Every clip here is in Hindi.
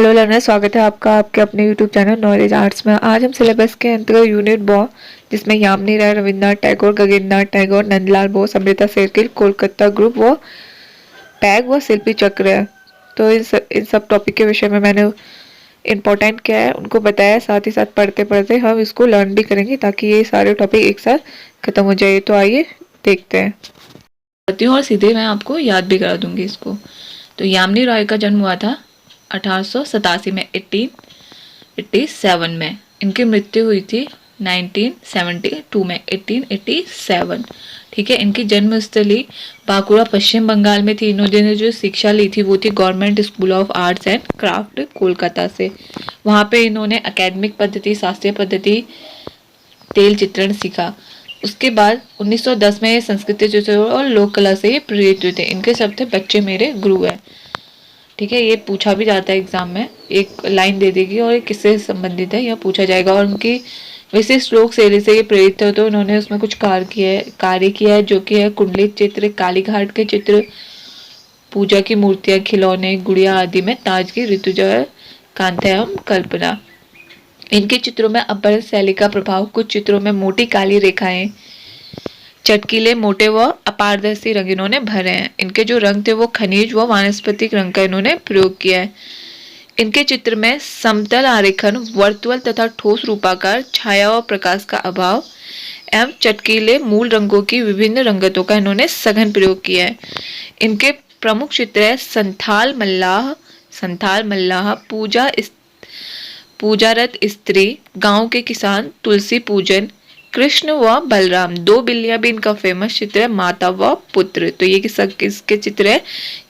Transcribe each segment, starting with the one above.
हेलो लर्नर, स्वागत है आपका आपके अपने यूट्यूब चैनल नॉलेज आर्ट्स में। आज हम सिलेबस के अंतर्गत यूनिट बॉ, जिसमें यामिनी राय, रविन्द्रनाथ टैगोर, गगनेन्द्रनाथ टैगोर, नंदलाल बोस, अमृता शेरगिल, कोलकाता ग्रुप व पैग व शिल्पी चक्र है। तो इन सब टॉपिक के विषय में मैंने इम्पोर्टेंट क्या है उनको बताया, साथ ही साथ पढ़ते पढ़ते हम इसको लर्न भी करेंगे ताकि ये सारे टॉपिक एक साथ खत्म हो जाए। तो आइए देखते हैं और सीधे मैं आपको याद भी करा दूंगी इसको। तो यामिनी राय का जन्म हुआ था 1887 में, 1887 में। इनकी मृत्यु हुई थी 1972 में, 1887। ठीक है। इनकी जन्मस्थली बांकुड़ा पश्चिम बंगाल में थी। इन्होंने जो शिक्षा ली थी वो थी government school of arts and craft Kolkata से। वहाँ पे इन्होंने अकेडमिक पद्धति, शास्त्रीय पद्धति, तेल चित्रण सीखा। उसके बाद 1910 में संस्कृत चित्र और लोक कला से ये प्रेरित हुए थे। इनके शब्द थे बच्चे मेरे गुरु है। ठीक है। ये पूछा भी जाता है एग्जाम में, एक लाइन दे देगी और ये किससे संबंधित है यह पूछा जाएगा। और उनकी विशिष्ट लोक शैली से ये प्रेरित थे, तो उन्होंने उसमें कुछ कार्य किया है जो कि है कुंडलित चित्र, काली घाट के चित्र, पूजा की मूर्तियां, खिलौने, गुड़िया आदि में ताजगी, ऋतुजा, कांता एवं कल्पना। इनके चित्रों में अपर शैली का प्रभाव, कुछ चित्रों में मोटी काली रेखाएं, चटकीले, मोटे व अपारदर्शी रंग इन्होंने भरे हैं। इनके जो रंग थे वो खनिज व वानस्पतिक रंग का इन्होंने प्रयोग किया है। इनके चित्र में समतल आरेखन, वर्तुअल तथा ठोस रूपाकार, छाया व प्रकाश का अभाव एवं चटकीले मूल रंगों की विभिन्न रंगतों का इन्होंने सघन प्रयोग किया है। इनके प्रमुख चित्र है संथाल मल्लाह, पूजारत स्त्री, गांव के किसान, तुलसी पूजन, कृष्ण व बलराम, दो बिल्लियां भी इनका फेमस चित्र है, माता व पुत्र। तो ये किसके चित्र है?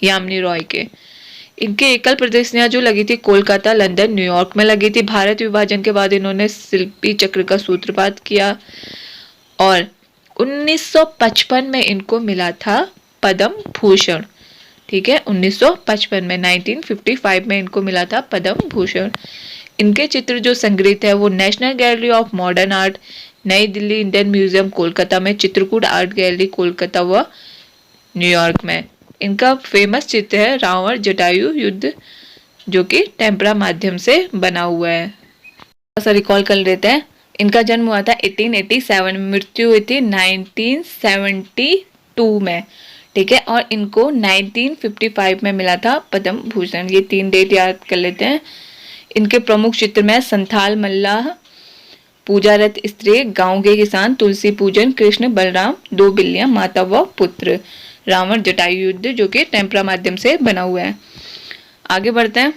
यामिनी रॉय के। इनके एकल प्रदर्शनियां जो लगी थी कोलकाता, लंदन, न्यूयॉर्क में लगी थी। भारत विभाजन के बाद इन्होंने शिल्पी चक्र का सूत्रपात किया और 1955 में इनको मिला था पद्म भूषण। ठीक है। 1955 में, 1955 में इनको मिला था पद्म भूषण। इनके चित्र जो संग्रहित है वो national gallery of modern art, नई दिल्ली, इंडियन म्यूजियम कोलकाता में, चित्रकूट आर्ट गैलरी कोलकाता व न्यूयॉर्क में। इनका फेमस चित्र है रावण जटायु युद्ध, जो कि टेम्परा माध्यम से बना हुआ है। थोड़ा रिकॉल कर लेते हैं। इनका जन्म हुआ था 1887 में, मृत्यु हुई थी 1972 में। ठीक है। और इनको 1955 में मिला था पद्म भूषण। ये 3 डेट याद कर लेते हैं। इनके प्रमुख चित्र में संथाल मल्लाह, पूजारत स्त्री, गांव के किसान, तुलसी पूजन, कृष्ण बलराम, दो बिल्लियां, माता व पुत्र, रावण जटायु युद्ध, जो कि टेम्परा माध्यम से बना हुआ है। आगे बढ़ते हैं।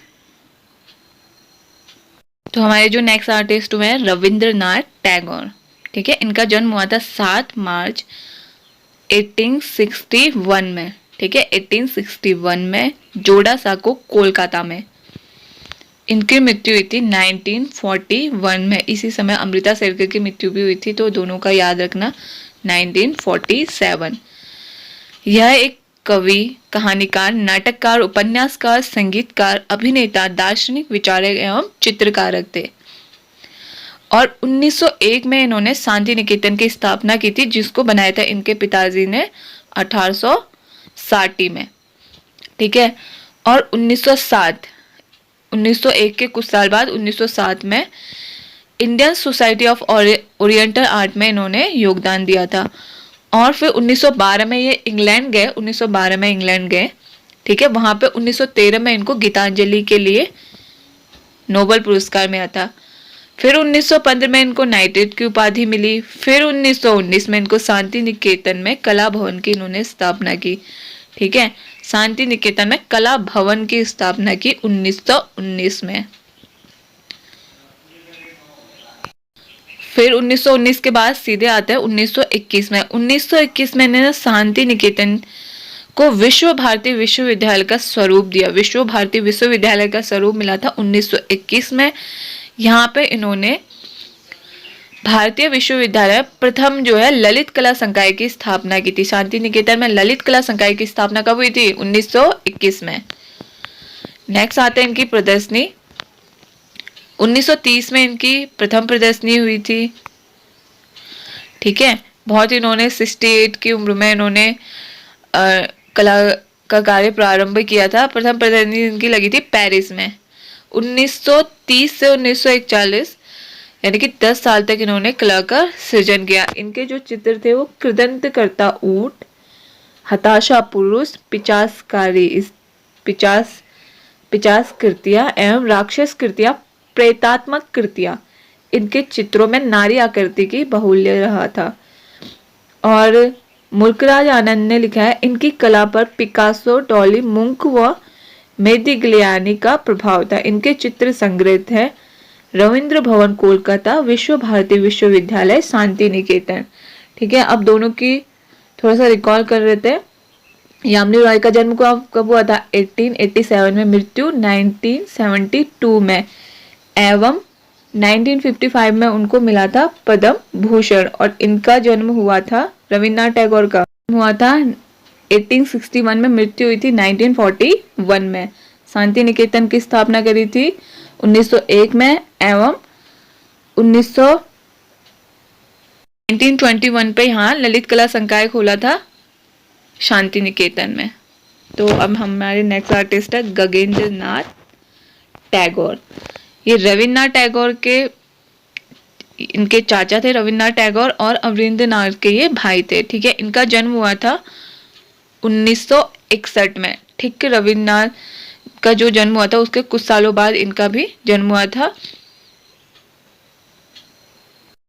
तो हमारे जो नेक्स्ट आर्टिस्ट हुए हैं रविंद्रनाथ टैगोर। ठीक है। इनका जन्म हुआ था 7 मार्च 1861 में। ठीक है। 1861 में जोड़ासाको कोलकाता में। इनकी मृत्यु हुई थी 1941 में। इसी समय अमृता शेरगिल की मृत्यु भी हुई थी, तो दोनों का याद रखना। 1947। यह एक कवि, कहानीकार, नाटककार, उपन्यासकार, संगीतकार, अभिनेता, दार्शनिक, विचारक एवं चित्रकारक थे। और 1901 में इन्होंने शांति निकेतन की स्थापना की थी, जिसको बनाया था इनके पिताजी ने 1860 में। ठीक है। और 1901 के कुछ साल बाद 1907 में Indian society of oriental art में इन्होंने योगदान दिया था। और फिर 1912 में ये इंग्लैंड गए। 1912 में इंग्लैंड गए। ठीक है। वहां पे 1913 में इनको गीतांजलि के लिए नोबेल पुरस्कार मिला था। फिर 1915 में इनको नाइटेड की उपाधि मिली। फिर 1919 में इनको शांति निकेतन में कला भवन की इन्होंने स्थापना की। ठीक है। शांति निकेतन में कला भवन की स्थापना की 1919 में। फिर 1919 के बाद सीधे आते हैं 1921 में। 1921 में इन्होंने शांति निकेतन को विश्व भारती विश्वविद्यालय का स्वरूप दिया। विश्व भारती विश्वविद्यालय का स्वरूप मिला था 1921 में। यहाँ पे इन्होंने भारतीय विश्वविद्यालय प्रथम जो है ललित कला संकाय की स्थापना की थी। शांति निकेतन में ललित कला संकाय की स्थापना कब हुई थी? 1921 में। नेक्स्ट आते हैं इनकी प्रदर्शनी। 1930 में इनकी प्रथम प्रदर्शनी हुई थी। ठीक है। बहुत इन्होंने 68 की उम्र में इन्होंने कला का कार्य प्रारंभ किया था। प्रथम प्रदर्शनी इनकी लगी थी पेरिस में। 1930 से 1941 यानी कि 10 साल तक इन्होंने कला का सृजन किया। इनके जो चित्र थे वो कृदंतकर्ता ऊंट, हताशा पुरुष, पिचास कृतियां एवं राक्षस कृतियां, प्रेतात्मक कृतियां, इनके चित्रों में नारी आकृति की बाहुल्य रहा था। और मुल्कराज आनंद ने लिखा है, इनकी कला पर पिकासो, डॉली, मुंक व मेदिग्लियानी का प्रभाव था। इनके चित्र संग्रहित है रविंद्र भवन कोलकाता, विश्व भारती विश्वविद्यालय, शांति निकेतन। ठीक है, अब दोनों की थोड़ा सा रिकॉल कर रहे थे। यामिनी रॉय का जन्म कब हुआ था? 1887 में, मृत्यु 1972 में, एवं 1955 में उनको मिला था पद्म भूषण। और इनका जन्म हुआ था, रविन्द्रनाथ टैगोर का हुआ था 1861 में, मृत्यु हुई थी 1941 में। शांति निकेतन की स्थापना करी थी 1901 में, एवं 1921 पे यहाँ ललित कला संकाय खोला था शांति निकेतन में। तो अब हमारे नेक्स्ट आर्टिस्ट है गगनेंद्र नाथ टैगोर। ये रविन्द्रनाथ टैगोर के इनके चाचा थे रविन्द्रनाथ टैगोर, और अमरिंद्रनाथ के ये भाई थे। ठीक है, इनका जन्म हुआ था 1961 में। ठीक है, रविन्द्रनाथ का जो जन्म हुआ था उसके कुछ सालों बाद इनका भी जन्म हुआ था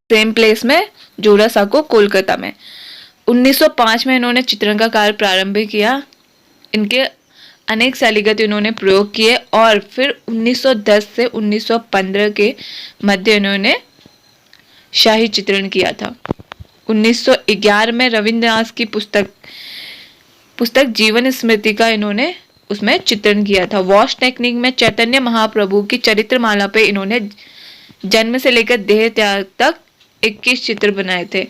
सेम प्लेस में, जोरासाको, कोलकाता में। 1905 में इन्होंने चित्रण का कार्य प्रारंभ किया। इनके अनेक शैलीगत इन्होंने प्रयोग किए, और फिर 1910 से 1915 के मध्य इन्होंने शाही चित्रण किया था। 1911 में रविन्द्रनाथ की पुस्तक जीवन स्मृति का इन्होंने उसमें चित्रण किया था। वॉश टेक्निक में चैतन्य महाप्रभु की चरित्रमाला पे इन्होंने जन्म से लेकर देह त्याग तक 21 चित्र बनाए थे।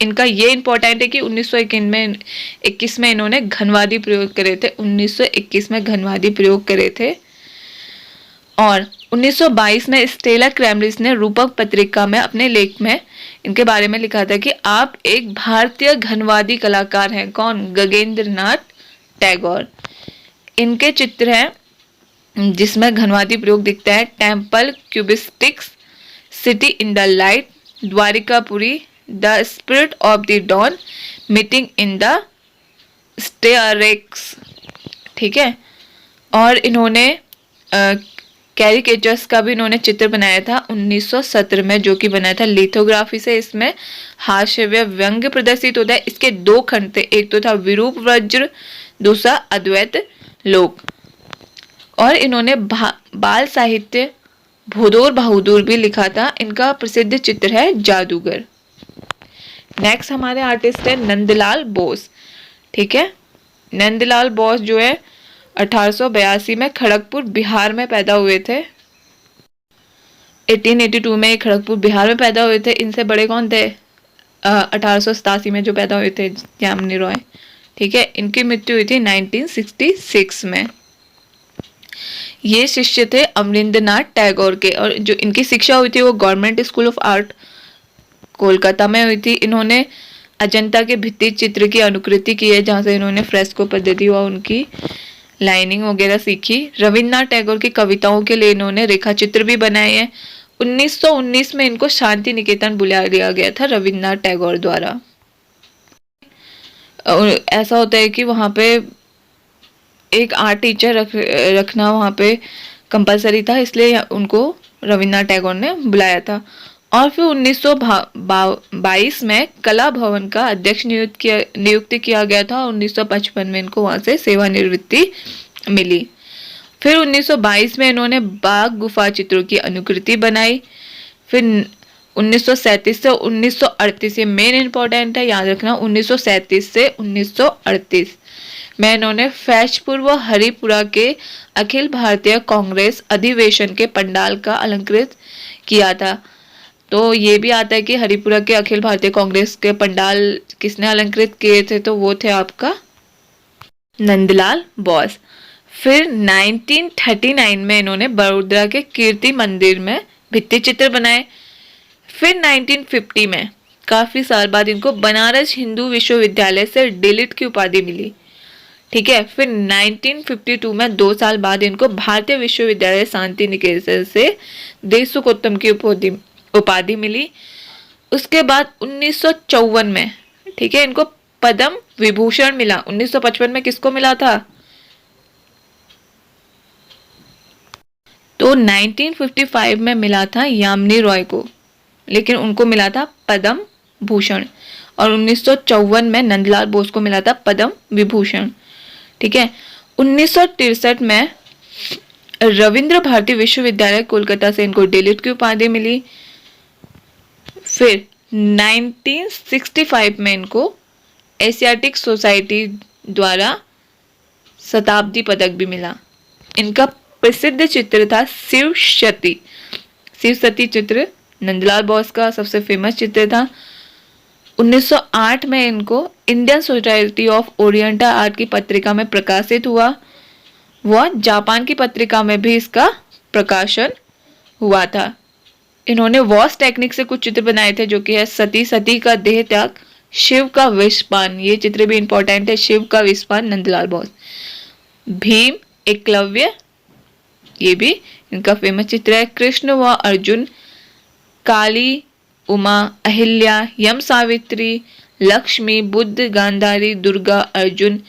इनका ये इंपॉर्टेंट है कि 1921 में इन्होंने घनवादी प्रयोग करे थे। 1921 में घनवादी प्रयोग करे थे। और 1922 में स्टेला क्रैमरिस ने रूपक पत्रिका में अपने लेख में इनके बारे में लिखा था कि आप एक भारतीय घनवादी कलाकार हैं। कौन? गगनेंद्र नाथ टैगोर। इनके चित्र हैं जिसमें घनवादी प्रयोग दिखता है। Temple cubistics, city in the light, Dwarikapuri, the spirit of the dawn, meeting in the stairs. ठीक है, और इन्होंने कैरिकेचर्स का भी इन्होंने चित्र बनाया था 1917 में, जो कि बनाया था लिथोग्राफी से। इसमें हास्य व्यंग्य प्रदर्शित होता है। इसके दो खंड थे, एक तो था विरूप वज्र, दूसरा अद्वैत लोक। और इन्होंने बाल साहित्य भोदोर बहादुर भी लिखा था। इनका प्रसिद्ध चित्र है जादूगर। नेक्स्ट हमारे आर्टिस्ट है नंदलाल बोस। ठीक है, नंदलाल बोस जो है 1882 में खड़गपुर बिहार में पैदा हुए थे। 1882 में खड़गपुर बिहार में पैदा हुए थे। इनसे बड़े कौन थे? 1887 में जो पैदा हुए थे यामिनी रॉय। ठीक है, इनकी मृत्यु हुई थी 1966 में। ये शिष्य थे अमरिंद्रनाथ टैगोर के, और जो इनकी शिक्षा हुई थी वो government school of art Kolkata में हुई थी। इन्होंने अजंता के भित्ति चित्र की अनुकृति की है, जहाँ से इन्होंने फ्रेस्को पद्धति व उनकी लाइनिंग वगैरह सीखी। रविन्द्रनाथ टैगोर की कविताओं के लिए इन्होंने रेखा चित्र भी बनाए हैं। 1919 में इनको शांति निकेतन बुला लिया गया था रविन्द्रनाथ टैगोर द्वारा। ऐसा होता है कि वहाँ पे एक आर्ट टीचर रखना वहाँ पे कंपलसरी था, इसलिए उनको रविन्द्रनाथ टैगोर ने बुलाया था। और फिर 1922 में कला भवन का अध्यक्ष नियुक्त किया गया था। 1955 में इनको वहाँ से सेवानिवृत्ति मिली। फिर 1922 में इन्होंने बाघ गुफा चित्रों की अनुकृति बनाई। फिर 1937 से 1938, ये मेन इंपॉर्टेंट है, याद रखना, 1937 से 1938 में इन्होंने फैजपुर व हरिपुरा के अखिल भारतीय कांग्रेस अधिवेशन के पंडाल का अलंकृत किया था। तो ये भी आता है कि हरिपुरा के अखिल भारतीय कांग्रेस के पंडाल किसने अलंकृत किए थे? तो वो थे आपका नंदलाल बोस। फिर 1939 में इन्होंने बड़ोदरा के कीर्ति मंदिर में भित्ति चित्र बनाए। फिर 1950 में, काफी साल बाद, इनको बनारस हिंदू विश्वविद्यालय से डिलिट की उपाधि मिली। ठीक है। फिर 1952 में 2 साल बाद इनको भारतीय विश्वविद्यालय शांति निकेतन से देशोत्तम की उपाधि मिली। उसके बाद 1954 में, ठीक है, इनको पद्म विभूषण मिला। 1955 में किसको मिला था? तो 1955 में मिला था यामिनी रॉय को, लेकिन उनको मिला था पद्म भूषण। और 1954 में नंदलाल बोस को मिला था पद्म विभूषण। ठीक है। 1963 में रविंद्र भारती विश्वविद्यालय कोलकाता से इनको डीलिट की उपाधि मिली। फिर 1965 में इनको एशियाटिक सोसाइटी द्वारा शताब्दी पदक भी मिला। इनका प्रसिद्ध चित्र था शिव सती। शिव सती चित्र नंदलाल बोस का सबसे फेमस चित्र था। 1908 में इनको Indian society of oriental art की पत्रिका में प्रकाशित हुआ। वह जापान की पत्रिका में भी इसका प्रकाशन हुआ था। इन्होंने वॉस टेक्निक से कुछ चित्र बनाए थे, जो कि है सती, सती का देह त्याग, शिव का विषपान, ये चित्र भी इंपॉर्टेंट है, शिव का विषपान नंदलाल बोस। भीम, एकलव्य, ये भी इनका फेमस चित्र है। कृष्ण व अर्जुन, काली, उमा, अहिल्या, यम सावित्री, लक्ष्मी, बुद्ध, गांधारी, दुर्गा, अर्जुन,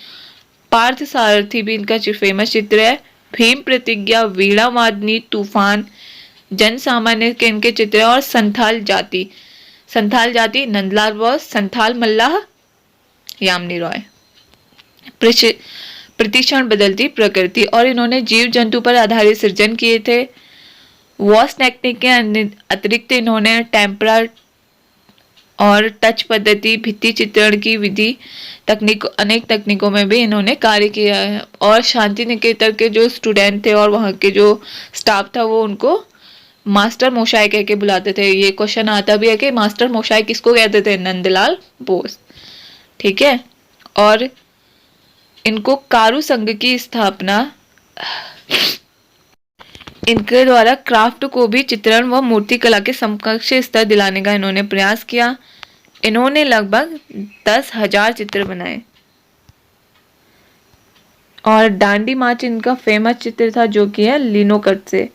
पार्थ सारथी भी इनका फेमस चित्र है। भीम प्रतिज्ञा, वीणा वादनी, तूफान, जन सामान्य के इनके चित्र है। और संथाल जाति, संथाल जाति नंदलाल बोस, संथाल मल्लाह यामिनी रॉय। प्रतिक्षण बदलती प्रकृति, और इन्होंने जीव जंतु पर आधारित सृजन किए थे। वॉस टेक्निक के अतिरिक्त इन्होंने टेम्परा और टच पद्धति, भित्ति चित्रण की विधि, तकनीक, अनेक तकनीकों में भी इन्होंने कार्य किया है। और शांति निकेतन के जो स्टूडेंट थे और वहाँ के जो स्टाफ था वो उनको मास्टर मोशाय कह के बुलाते थे। ये क्वेश्चन आता भी है कि मास्टर मोशाय किसको कहते थे? नंदलाल बोस। ठीक है। और इनको कारु संघ की स्थापना, इनके द्वारा क्राफ्ट को भी चित्रण व मूर्ति कला के समकक्ष स्तर दिलाने का इन्होंने प्रयास किया। इन्होंने लगभग 10,000 चित्र बनाए। और डांडी मार्च इनका फेमस चित्र था, जो कि है लिनोकट से।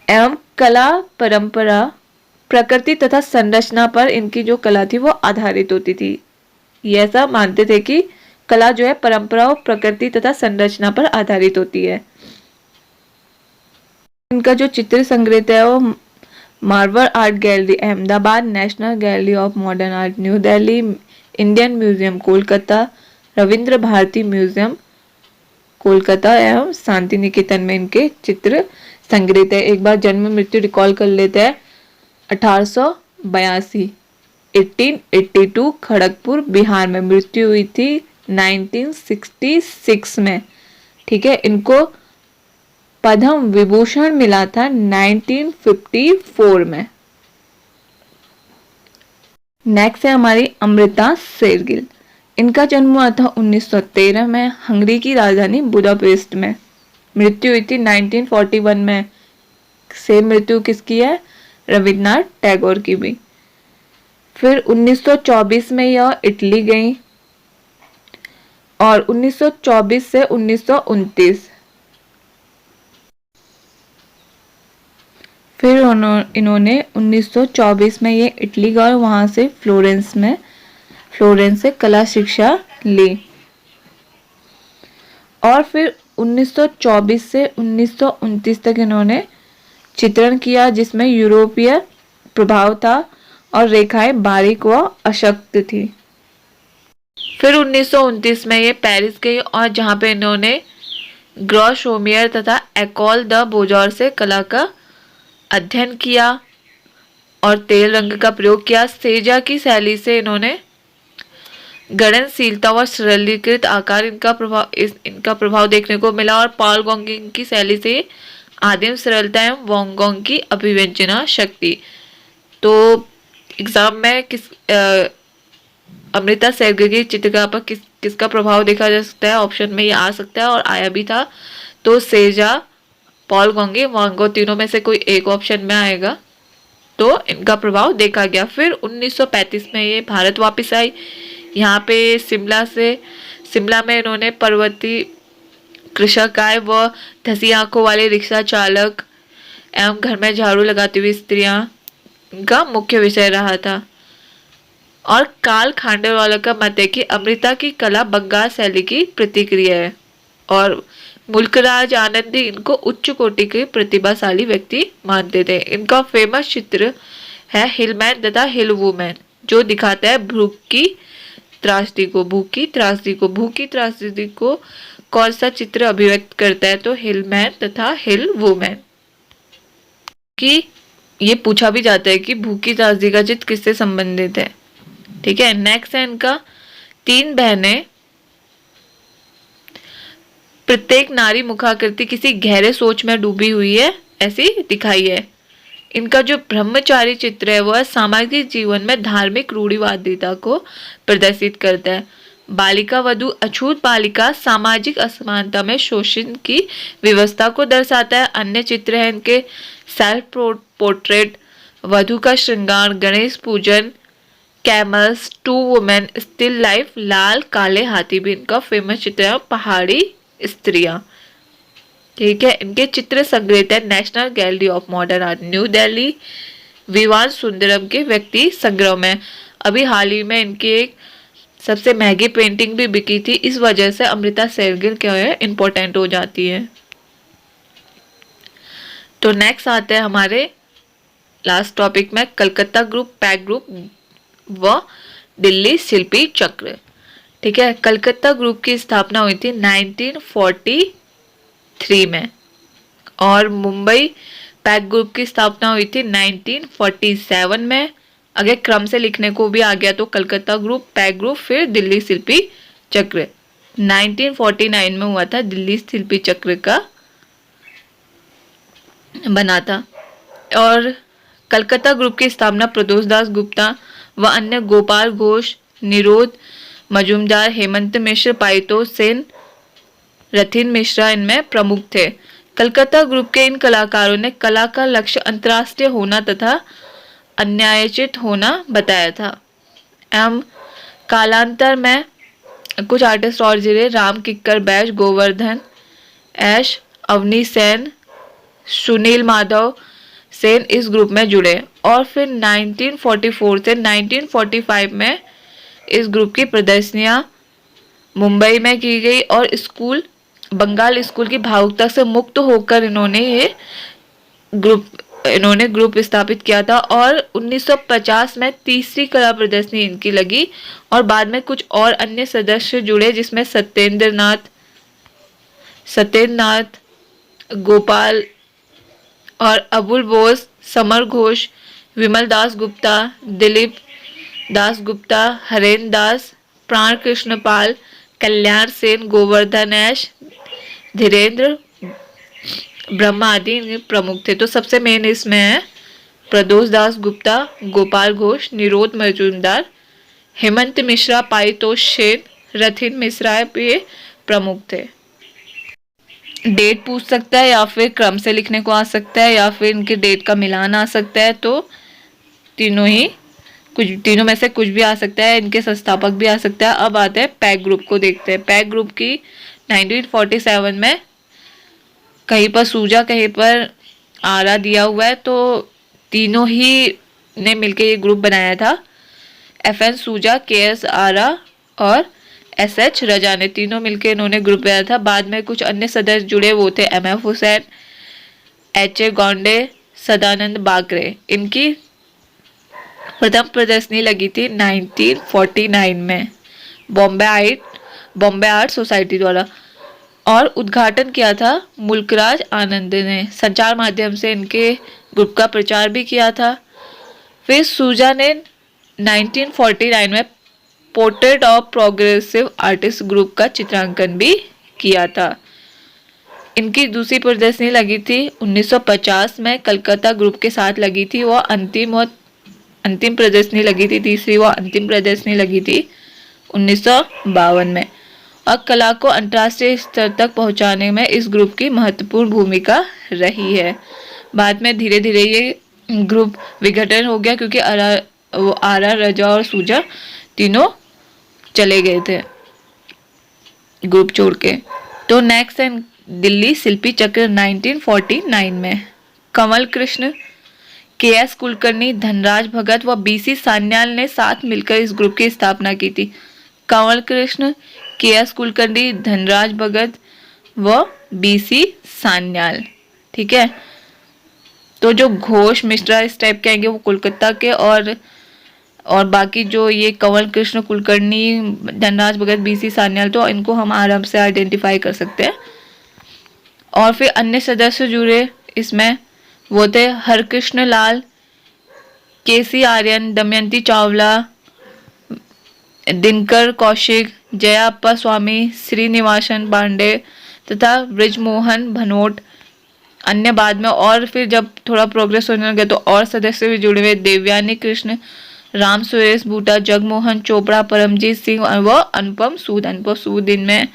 एवं कला परंपरा, प्रकृति तथा संरचना पर इनकी जो कला थी वो आधारित होती थी। ये ऐसा मानते थे कि कला जो है परंपरा और प्रकृति तथा संरचना पर आधारित होती है। इनका जो चित्र संग्रहित है वो मार्वर art gallery Ahmedabad, national gallery of modern art new Delhi, Indian museum Kolkata, Rabindra Bharati museum Kolkata एवं शांति निकेतन में इनके चित्र संग्रहित है। एक बार जन्म मृत्यु रिकॉल कर लेते हैं। 1882 1882 खड़गपुर बिहार में मृत्यु हुई थी 1966 में। ठीक है। इनको पद्म विभूषण मिला था 1954 में। नेक्स्ट है हमारी अमृता शेरगिल। इनका जन्म हुआ था 1913 में हंगरी की राजधानी बुडापेस्ट में। मृत्यु हुई थी 1941 में। सेम मृत्यु किसकी है? रविन्द्रनाथ टैगोर की भी। फिर 1924 में यह इटली गई और 1924 से 1929 फिर इन्होंने 1924 में ये इटली गए और वहां से फ्लोरेंस से कला शिक्षा ली। और फिर 1924 से 1929 तक इन्होंने चित्रण किया, जिसमें यूरोपीय प्रभाव था और रेखाएं बारीक व अशक्त थी। फिर 1929 में ये पेरिस गई और जहां पे इन्होंने ग्रॉस रोमियर तथा एकोल द बोजॉर से कला का अध्ययन किया और तेल रंग का प्रयोग किया। सेजा की शैली से इन्होंने गणनशीलता व सरलीकृत आकार, इनका प्रभाव देखने को मिला। और पॉल गॉगिंग की शैली से आदिम सरलता एवं वॉन गॉग की अभिव्यंजना शक्ति। तो एग्जाम में अमृता शेरगिल की चित्रकला पर किसका प्रभाव देखा जा सकता है? ऑप्शन में ये आ सकता है और आया भी था। तो सेजा, पॉल गॉगिंग, वॉन गॉग, तीनों में से कोई एक ऑप्शन में आएगा। तो इनका प्रभाव देखा गया। फिर 1935 में ये भारत वापस आई। यहाँ पे शिमला से शिमला में इन्होंने पर्वतीय कृषक आय व धसी आंखों वाले रिक्शा चालक एवं घर में झाड़ू लगाती हुई स्त्रियां का मुख्य विषय रहा था। और काल खांडेवाला का मत है कि अमृता की कला बंगाल शैली की प्रतिक्रिया है और मुल्कराज आनंदी इनको उच्च कोटि के प्रतिभाशाली व्यक्ति मानते थे। इनका फेमस चित्र है हिलमैन तथा हिल वुमेन, जो दिखाता है भूख की त्रासदी को कौन सा चित्र अभिव्यक्त करता है, तो हिलमैन तथा हिल वुमेन। कि ये पूछा भी जाता है कि भूख की त्रासदी का चित्र किससे संबंधित है। ठीक है, नेक्स्ट है इनका 3 बहनें। प्रत्येक नारी मुखाकृति किसी गहरे सोच में डूबी हुई है ऐसी दिखाई है। इनका जो ब्रह्मचारी चित्र है वह सामाजिक जीवन में धार्मिक रूढ़िवादिता को प्रदर्शित करता है। बालिका वधु अछूत बालिका सामाजिक असमानता में शोषण की व्यवस्था को दर्शाता है। अन्य चित्र है इनके सेल्फ पोर्ट्रेट, वधु का श्रृंगार, गणेश पूजन, कैमल्स, 2 वुमेन, स्टिल लाइफ, लाल काले हाथी भी इनका फेमस चित्र है। पहाड़ी स्त्रियां। ठीक है, इनके चित्र संग्रहित है National gallery of modern art new Delhi, Vivan Sundaram के व्यक्ति संग्रह में। अभी हाल ही में इनकी एक सबसे महंगी पेंटिंग भी बिकी थी, इस वजह से अमृता शेरगिल क्या है इंपॉर्टेंट हो जाती है। तो नेक्स्ट आते हैं हमारे लास्ट टॉपिक में कलकत्ता ग्रुप, पैक ग्रुप व दिल्ली शिल्पी चक्र। ठीक है, कलकत्ता ग्रुप की स्थापना हुई थी 1943 में और मुंबई पैक ग्रुप की स्थापना हुई थी 1947 में। अगर क्रम से लिखने को भी आ गया तो कलकत्ता ग्रुप, पैक ग्रुप, फिर दिल्ली शिल्पी चक्र। 1949 में हुआ था दिल्ली शिल्पी चक्र का बना था। और कलकत्ता ग्रुप की स्थापना प्रदोष दास गुप्ता व अन्य गोपाल घोष, निरोध मजूमदार, हेमंत मिश्र, पारितोष सेन, रथिन मिश्रा इनमें प्रमुख थे। कलकत्ता ग्रुप के इन कलाकारों ने कला का लक्ष्य अंतर्राष्ट्रीय होना तथा अन्यायोचित होना बताया था। एवं कालांतर में कुछ आर्टिस्ट और जुड़े, राम किक्कर बैश, गोवर्धन एश, अवनी सेन, सुनील माधव सेन इस ग्रुप में जुड़े। और फिर 1944 से 1945 में इस ग्रुप की प्रदर्शनियां मुंबई में की गई और बंगाल स्कूल की भावुकता से मुक्त होकर इन्होंने ग्रुप स्थापित किया था। और 1950 में तीसरी कला प्रदर्शनी इनकी लगी और बाद में कुछ और अन्य सदस्य जुड़े, जिसमें सत्येंद्र नाथ, गोपाल और अबुल बोस, समर घोष, विमल दास गुप्ता, दिलीप दास गुप्ता, हरेंद्र दास, प्राण कृष्ण पाल, कल्याण सेन, गोवर्धन एश, धीरेन्द्र ब्रह्मा आदि प्रमुख थे। तो सबसे मेन इसमें है प्रदोष दास गुप्ता, गोपाल घोष, निरोध मजूमदार, हेमंत मिश्रा, पारितोष सेन, रथिन मिश्रा ये प्रमुख थे। डेट पूछ सकता है या फिर क्रम से लिखने को आ सकता है या फिर इनके डेट का मिलान आ सकता है, तो तीनों में से कुछ भी आ सकता है। इनके संस्थापक भी आ सकता है। अब आते हैं पैक ग्रुप को देखते हैं। पैक ग्रुप की 1947 में कहीं पर सूजा कहीं पर आरा दिया हुआ है, तो तीनों ही ने मिलकर ये ग्रुप बनाया था। FN सूजा, KS आरा और SH रजा ने तीनों मिलकर इन्होंने ग्रुप बनाया था। बाद में कुछ अन्य सदस्य जुड़े, वो थे MF हुसैन, HA गौंडे, सदानंद बागरे। इनकी प्रथम प्रदर्शनी लगी थी 1949 में बॉम्बे आर्ट सोसाइटी द्वारा और उद्घाटन किया था मुल्कराज आनंद ने। संचार माध्यम से इनके ग्रुप का प्रचार भी किया था। फिर सूजा ने 1949 में portrait of progressive artist group का चित्रांकन भी किया था। इनकी दूसरी प्रदर्शनी लगी थी 1950 में, कलकत्ता ग्रुप के साथ लगी थी। वह अंतिम प्रदर्शनी लगी थी, तीसरी व अंतिम प्रदर्शनी लगी थी 1952 में। और कला को अंतर्राष्ट्रीय स्तर तक पहुंचाने में इस ग्रुप की महत्वपूर्ण भूमिका रही है। बाद में धीरे धीरे ये ग्रुप विघटन हो गया क्योंकि आरा, रजा और सूजा तीनों चले गए थे। ग्रुप छोड़ के। तो नेक्स्ट है दिल्ली शिल्पी चक्र 1949 में। कमल कृष्ण, के.एस. कुलकर्णी, धनराज भगत व बी.सी. सान्याल ने साथ मिलकर इस ग्रुप की स्थापना की थी। कमल कृष्ण, के.एस. कुलकर्णी, धनराज भगत व बी.सी. सान्याल। ठीक है। तो जो घोष मिश्रा इस टाइप के आएंगे वो कोलकाता के, और बाकी जो ये कंवल कृष्ण कुलकर्णी, धनराज भगत, बी.सी. सान्याल, तो इनको हम आराम से आइडेंटिफाई कर सकते हैं। और फिर अन्य सदस्य जुड़े इसमें वो थे हरकृष्ण लाल, के.सी. आर्यन, दमयंती चावला, दिनकर कौशिक, जयाप्पा स्वामी, श्रीनिवासन पांडे तथा ब्रिजमोहन भनोट। अन्य बाद में और फिर जब थोड़ा प्रोग्रेस होने लगे तो और सदस्य भी जुड़े हुए, देवयानी कृष्ण, राम सुरेश बूटा, जगमोहन चोपड़ा, परमजीत सिंह व अनुपम सूद। अनुपम सूद इनमें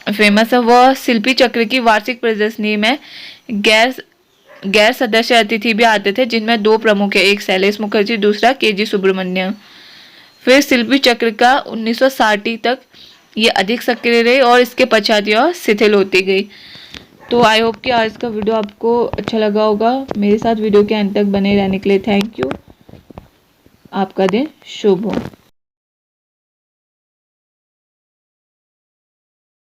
फेमस है। वह शिल्पी चक्र की वार्षिक प्रदर्शनी में गैर सदस्य अतिथि भी आते थे, जिनमें दो प्रमुख है, एक शैलेश मुखर्जी, दूसरा के.जी. सुब्रमण्यम। फिर शिल्पी चक्र का 1960 तक ये अधिक सक्रिय रही और इसके पश्चात यह शिथिल होती गई। तो आई होप कि आज का वीडियो आपको अच्छा लगा होगा। मेरे साथ वीडियो के अंत तक बने रहने के लिए थैंक यू। आपका दिन शुभ हो।